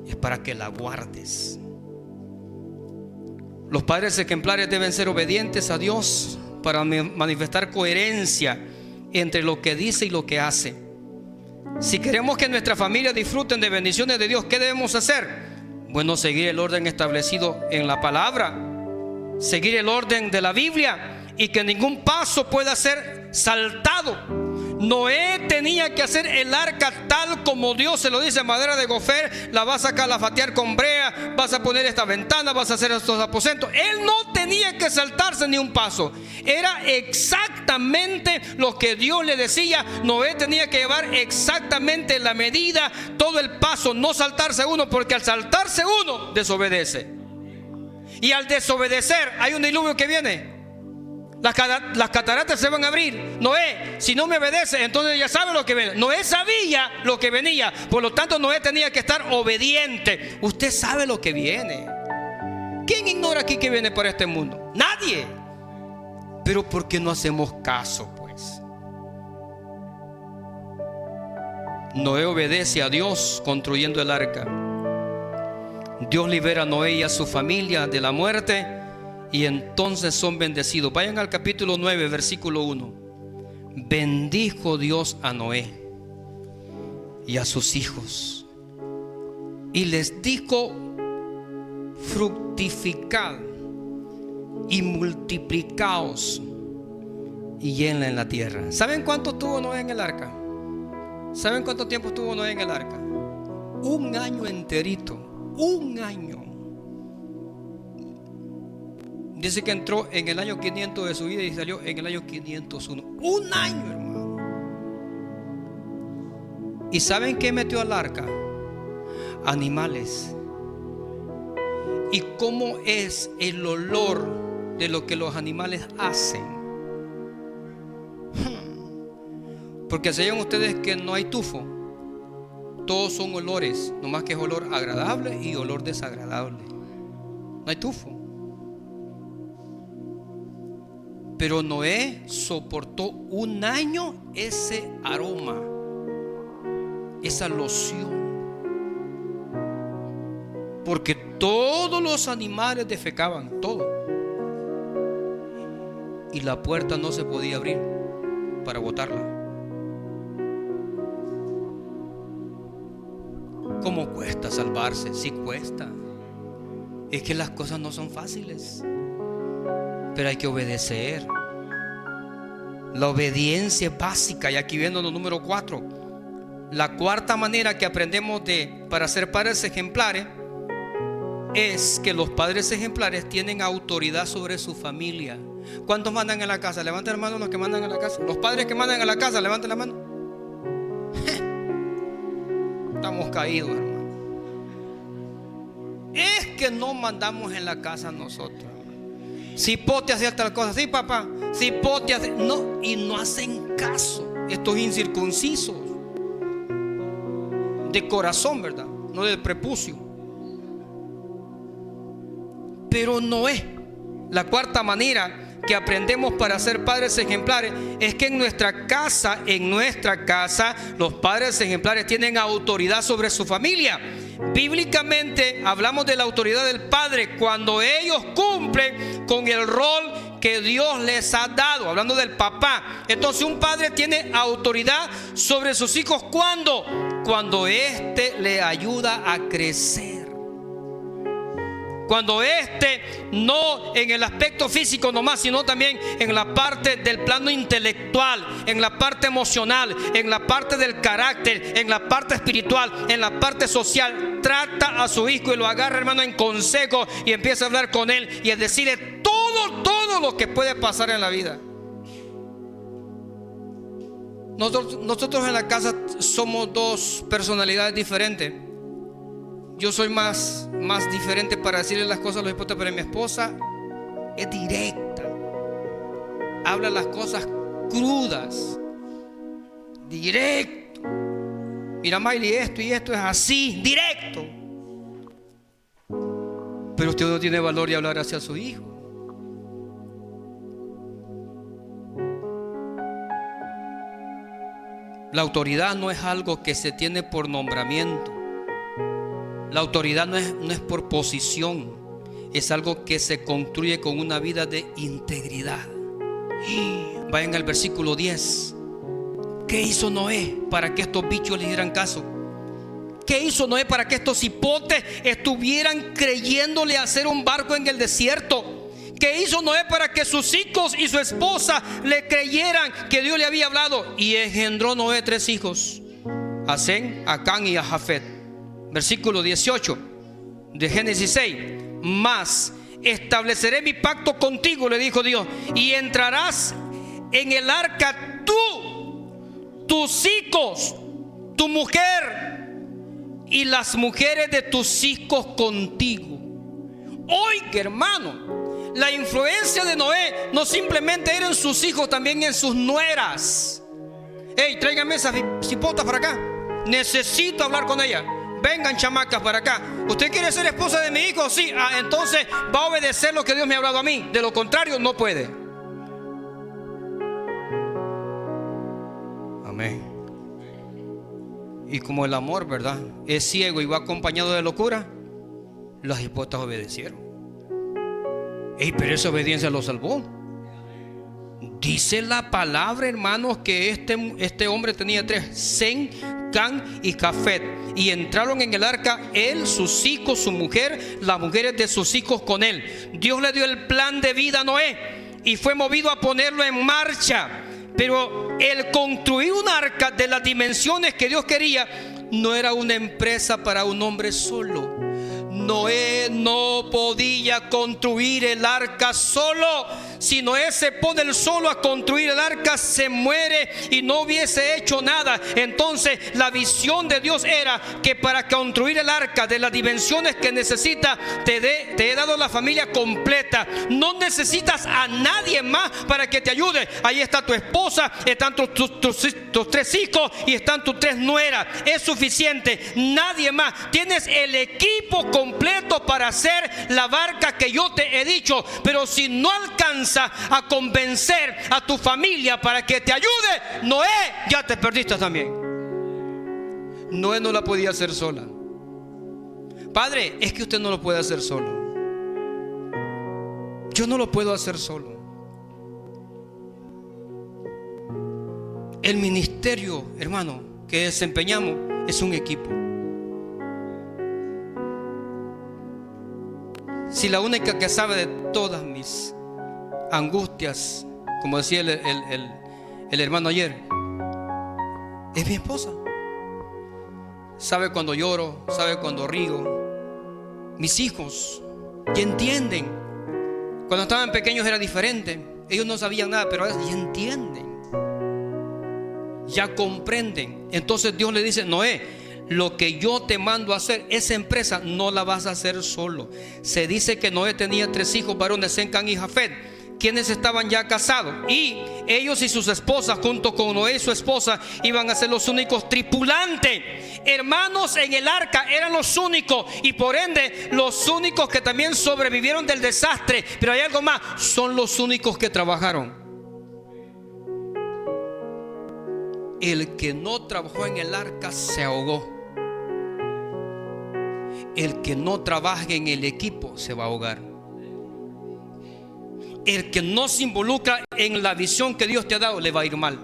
es para que la guardes. Los padres ejemplares deben ser obedientes a Dios para manifestar coherencia entre lo que dice y lo que hace. Si queremos que nuestra familia disfruten de bendiciones de Dios, ¿qué debemos hacer? Bueno, seguir el orden establecido en la palabra, seguir el orden de la Biblia, y que ningún paso pueda ser saltado. Noé tenía que hacer el arca tal como Dios se lo dice: madera de gofer, la vas a calafatear con brea, vas a poner esta ventana, vas a hacer estos aposentos. Él no tenía que saltarse ni un paso. Era exactamente lo que Dios le decía. Noé tenía que llevar exactamente la medida, todo el paso, no saltarse uno, porque al saltarse uno desobedece. Y al desobedecer hay un diluvio que viene. Las cataratas se van a abrir. Noé, si no me obedece, entonces ya sabe lo que viene. Noé sabía lo que venía, por lo tanto Noé tenía que estar obediente. Usted sabe lo que viene. ¿Quién ignora aquí que viene para este mundo? Nadie. Pero ¿por qué no hacemos caso, pues? Noé obedece a Dios construyendo el arca. Dios libera a Noé y a su familia de la muerte, y entonces son bendecidos. Vayan al capítulo 9, versículo 1. Bendijo Dios a Noé y a sus hijos, y les dijo: fructificad y multiplicaos y llenla en la tierra. ¿Saben cuánto tuvo Noé en el arca? ¿Saben cuánto tiempo tuvo Noé en el arca? Un año enterito. Un año. Dice que entró en el año 500 de su vida y salió en el año 501. Un año, hermano. ¿Y saben qué metió al arca? Animales. ¿Y cómo es el olor de lo que los animales hacen? Porque sabían ustedes que no hay tufo. Todos son olores, nomás que es olor agradable y olor desagradable. No hay tufo. Pero Noé soportó un año ese aroma, esa loción, porque todos los animales defecaban, todo, y la puerta no se podía abrir para botarla. ¿Cómo cuesta salvarse? Sí cuesta. Es que las cosas no son fáciles, pero hay que obedecer. La obediencia es básica. Y aquí viendo lo número 4, la cuarta manera que aprendemos para ser padres ejemplares es que los padres ejemplares tienen autoridad sobre su familia. ¿Cuántos mandan en la casa? Levanten la mano los que mandan en la casa. Los padres que mandan en la casa, levanten la mano. Estamos caídos, hermano. Es que no mandamos en la casa nosotros. Cipote hacía tal cosa, sí papá, cipote hace, no, y no hacen caso. Estos incircuncisos de corazón, ¿verdad? No del prepucio. Pero Noé, la cuarta manera que aprendemos para ser padres ejemplares es que en nuestra casa, los padres ejemplares tienen autoridad sobre su familia. Bíblicamente hablamos de la autoridad del padre cuando ellos cumplen con el rol que Dios les ha dado, hablando del papá. Entonces un padre tiene autoridad sobre sus hijos cuando éste le ayuda a crecer. Cuando no en el aspecto físico nomás, sino también en la parte del plano intelectual, en la parte emocional, en la parte del carácter, en la parte espiritual, en la parte social, trata a su hijo y lo agarra, hermano, en consejo y empieza a hablar con él y a decirle todo lo que puede pasar en la vida. Nosotros en la casa somos dos personalidades diferentes. Yo soy más diferente para decirle las cosas a los esposos, pero mi esposa es directa. Habla las cosas crudas, directo. Mira, Miley, esto y esto es así, directo. Pero usted no tiene valor de hablar hacia su hijo. La autoridad no es algo que se tiene por nombramiento. La autoridad no es por posición, es algo que se construye con una vida de integridad. Vayan al versículo 10. ¿Qué hizo Noé para que estos bichos le dieran caso? ¿Qué hizo Noé para que estos hipotes estuvieran creyéndole hacer un barco en el desierto? ¿Qué hizo Noé para que sus hijos y su esposa le creyeran que Dios le había hablado? Y engendró Noé 3 hijos: a Sem, a Cam y a Jafet. Versículo 18 de Génesis 6. Mas estableceré mi pacto contigo, le dijo Dios, y entrarás en el arca tú, tus hijos, tu mujer y las mujeres de tus hijos contigo. Oiga, hermano, la influencia de Noé no simplemente era en sus hijos, también en sus nueras. Hey, tráiganme esas cipotas para acá, necesito hablar con ella. Vengan, chamacas, para acá. ¿Usted quiere ser esposa de mi hijo? Sí. Entonces va a obedecer lo que Dios me ha hablado a mí. De lo contrario, no puede. Amén. Y como el amor, ¿verdad?, es ciego y va acompañado de locura, las esposas obedecieron. Pero esa obediencia lo salvó. Dice la palabra, hermanos, que este hombre tenía 3: Sem, Cam y Jafet. Y entraron en el arca él, sus hijos, su mujer, las mujeres de sus hijos con él. Dios le dio el plan de vida a Noé y fue movido a ponerlo en marcha. Pero el construir un arca de las dimensiones que Dios quería no era una empresa para un hombre solo. Noé no podía construir el arca solo. Si Noé se pone él solo a construir el arca, se muere y no hubiese hecho nada. Entonces la visión de Dios era que para construir el arca de las dimensiones que necesita, te he dado la familia completa. No necesitas a nadie más para que te ayude. Ahí está tu esposa, están tus 3 hijos y están tus 3 nueras. Es suficiente, nadie más. Tienes el equipo completo para hacer la barca que yo te he dicho. Pero si no alcanza a convencer a tu familia para que te ayude, Noé, ya te perdiste también. Noé no la podía hacer sola. Padre, es que usted no lo puede hacer solo. Yo no lo puedo hacer solo. El ministerio, hermano, que desempeñamos es un equipo. Si la única que sabe de todas mis angustias, como decía el hermano ayer, es mi esposa. Sabe cuando lloro, sabe cuando río. Mis hijos ya entienden. Cuando estaban pequeños era diferente. Ellos no sabían nada, pero ahora ya entienden, ya comprenden. Entonces Dios le dice: Noé, lo que yo te mando a hacer, esa empresa no la vas a hacer solo. Se dice que Noé tenía 3 hijos varones, Sem, Cam y Jafet, quienes estaban ya casados, y ellos y sus esposas, junto con Noé y su esposa, iban a ser los únicos tripulantes. Hermanos, en el arca eran los únicos, y por ende los únicos que también sobrevivieron del desastre. Pero hay algo más: son los únicos que trabajaron. El que no trabajó en el arca se ahogó. El que no trabaja en el equipo se va a ahogar. El que no se involucra en la visión que Dios te ha dado, le va a ir mal.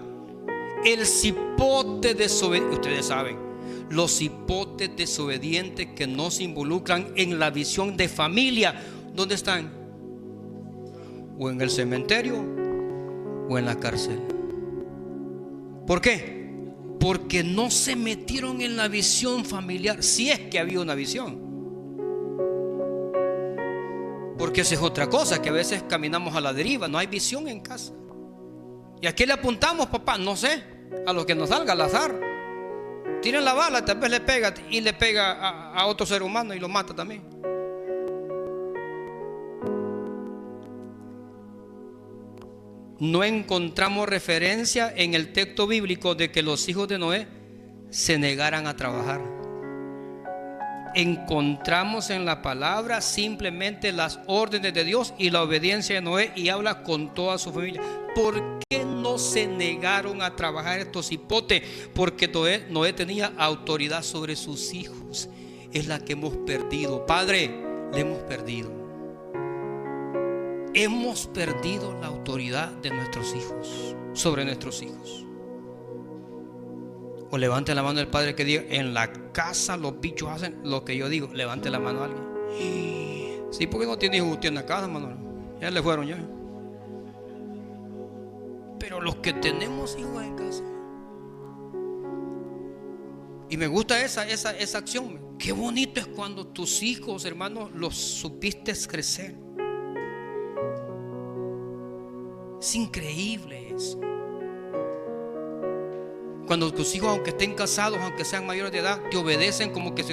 El cipote desobediente, ustedes saben, los cipotes desobedientes que no se involucran en la visión de familia, ¿dónde están? O en el cementerio o en la cárcel. ¿Por qué? Porque no se metieron en la visión familiar, si es que había una visión. Porque esa es otra cosa, que a veces caminamos a la deriva, no hay visión en casa. ¿Y a qué le apuntamos, papá? No sé, a lo que nos salga al azar. Tiren la bala, tal vez le pega y le pega a otro ser humano y lo mata también. No encontramos referencia en el texto bíblico de que los hijos de Noé se negaran a trabajar. Encontramos en la palabra simplemente las órdenes de Dios y la obediencia de Noé, y habla con toda su familia. ¿Por qué no se negaron a trabajar estos hipotes? Porque Noé tenía autoridad sobre sus hijos. Es la que hemos perdido. Padre, le hemos perdido. Hemos perdido la autoridad de nuestros hijos, sobre nuestros hijos. O levante la mano el padre que diga: en la casa los bichos hacen lo que yo digo. Levante la mano a alguien. Sí, porque no tiene hijos usted en la casa, Manuel. Ya le fueron ya. Pero los que tenemos hijos en casa, y me gusta esa acción. Qué bonito es cuando tus hijos, hermanos, los supiste crecer. Es increíble eso. Cuando tus hijos, aunque estén casados, aunque sean mayores de edad, te obedecen como que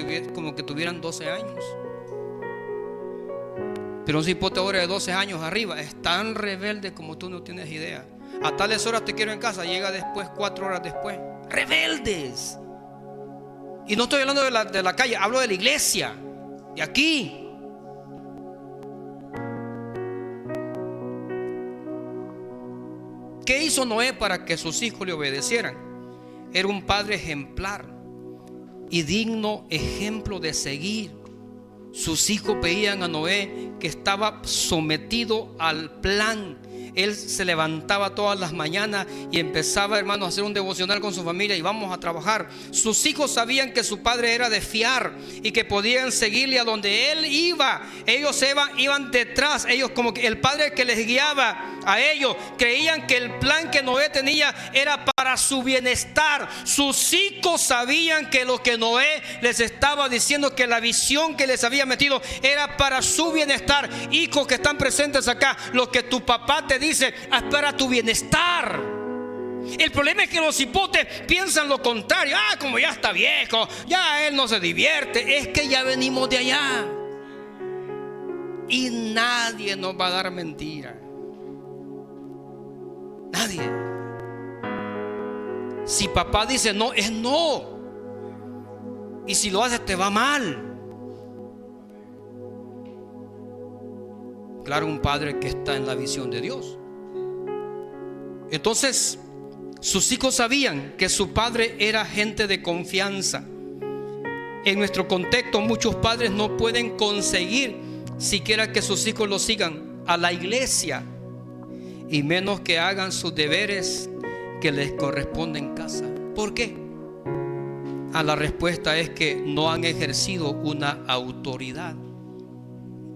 tuvieran 12 años. Pero un cipote ahora de 12 años arriba es tan rebelde como tú no tienes idea. A tales horas te quiero en casa, llega después, 4 horas después. Rebeldes. Y no estoy hablando de la calle, hablo de la iglesia, de aquí. ¿Qué hizo Noé para que sus hijos le obedecieran? Era un padre ejemplar y digno ejemplo de seguir. Sus hijos veían a Noé que estaba sometido al plan. Él se levantaba todas las mañanas y empezaba, hermanos, a hacer un devocional con su familia y vamos a trabajar. Sus hijos sabían que su padre era de fiar y que podían seguirle a donde él iba. Ellos iban detrás. Ellos, como que el padre que les guiaba a ellos, creían que el plan que Noé tenía era para su bienestar. Sus hijos sabían que lo que Noé les estaba diciendo, que la visión que les había metido era para su bienestar. Hijos que están presentes acá, lo que tu papá te dice es para tu bienestar. El problema es que los hipotes piensan lo contrario. Como ya está viejo, ya él no se divierte. Es que ya venimos de allá y nadie nos va a dar mentira. Nadie. Si papá dice no, es no. Y si lo haces te va mal. Claro, un padre que está en la visión de Dios. Entonces, sus hijos sabían que su padre era gente de confianza. En nuestro contexto, muchos padres no pueden conseguir siquiera que sus hijos lo sigan a la iglesia, y menos que hagan sus deberes que les corresponden en casa. ¿Por qué? La respuesta es que no han ejercido una autoridad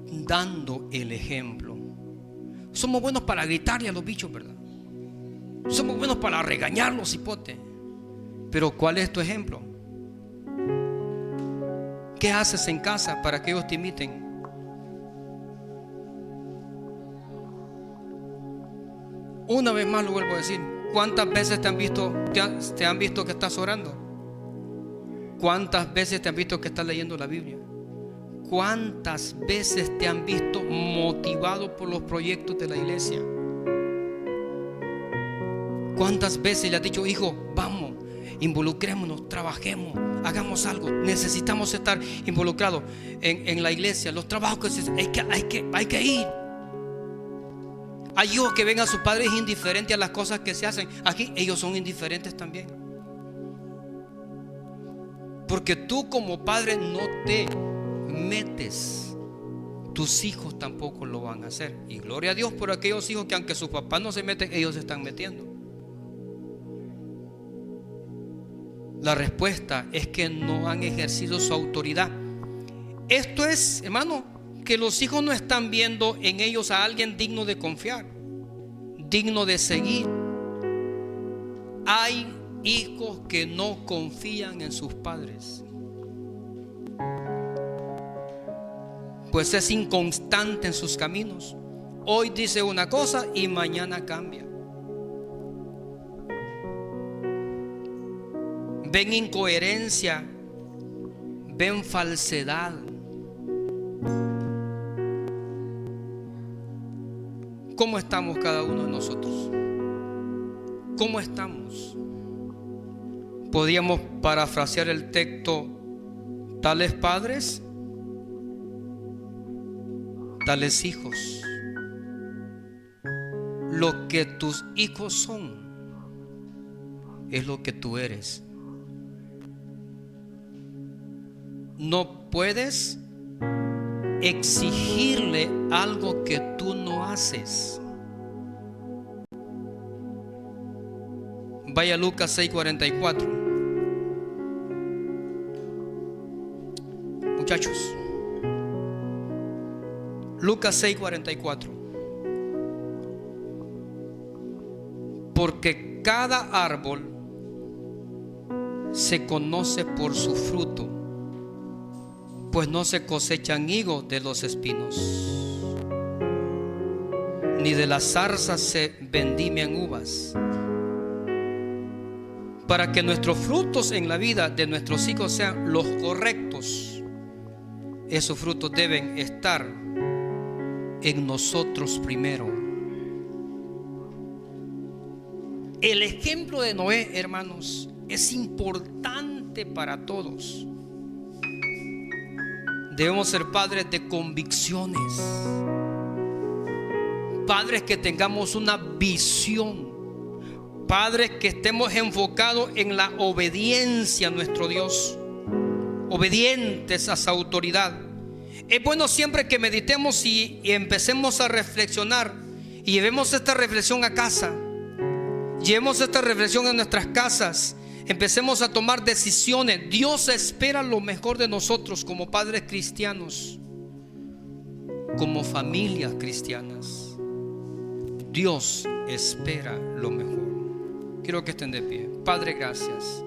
dando el ejemplo. Somos buenos para gritarle a los bichos, ¿verdad? Somos buenos para regañar los hipotes. Pero ¿cuál es tu ejemplo? ¿Qué haces en casa para que ellos te imiten? Una vez más lo vuelvo a decir. ¿Cuántas veces te han visto que estás orando? ¿Cuántas veces te han visto que estás leyendo la Biblia? ¿Cuántas veces te han visto motivado por los proyectos de la iglesia? ¿Cuántas veces le has dicho, hijo, vamos, involucrémonos, trabajemos, hagamos algo? Necesitamos estar involucrados en la iglesia. Los trabajos que hay que ir. Hay hijos que ven a sus padres indiferentes a las cosas que se hacen. Aquí ellos son indiferentes también. Porque tú como padre no te metes, tus hijos tampoco lo van a hacer. Y gloria a Dios por aquellos hijos que aunque sus papás no se meten, ellos se están metiendo. La respuesta es que no han ejercido su autoridad. Esto es, hermano, que los hijos no están viendo en ellos a alguien digno de confiar, digno de seguir. Hay hijos que no confían en sus padres, pues es inconstante en sus caminos. Hoy dice una cosa y mañana cambia. Ven incoherencia, ven falsedad. ¿Cómo estamos cada uno de nosotros? ¿Cómo estamos? Podríamos parafrasear el texto: tales padres, tales hijos. Lo que tus hijos son es lo que tú eres. No puedes exigirle algo que tú no haces. Vaya a Lucas 6:44. Muchachos, Lucas 6:44. porque cada árbol se conoce por su fruto, pues no se cosechan higos de los espinos, ni de las zarzas se vendimian uvas. Para que nuestros frutos en la vida de nuestros hijos sean los correctos, esos frutos deben estar en nosotros primero. El ejemplo de Noé, hermanos, es importante para todos. Debemos ser padres de convicciones, padres que tengamos una visión, padres que estemos enfocados en la obediencia a nuestro Dios, obedientes a su autoridad. Es bueno siempre que meditemos y empecemos a reflexionar y llevemos esta reflexión a casa, llevemos esta reflexión a nuestras casas, empecemos a tomar decisiones. Dios espera lo mejor de nosotros como padres cristianos, como familias cristianas. Dios espera lo mejor. Quiero que estén de pie. Padre, gracias.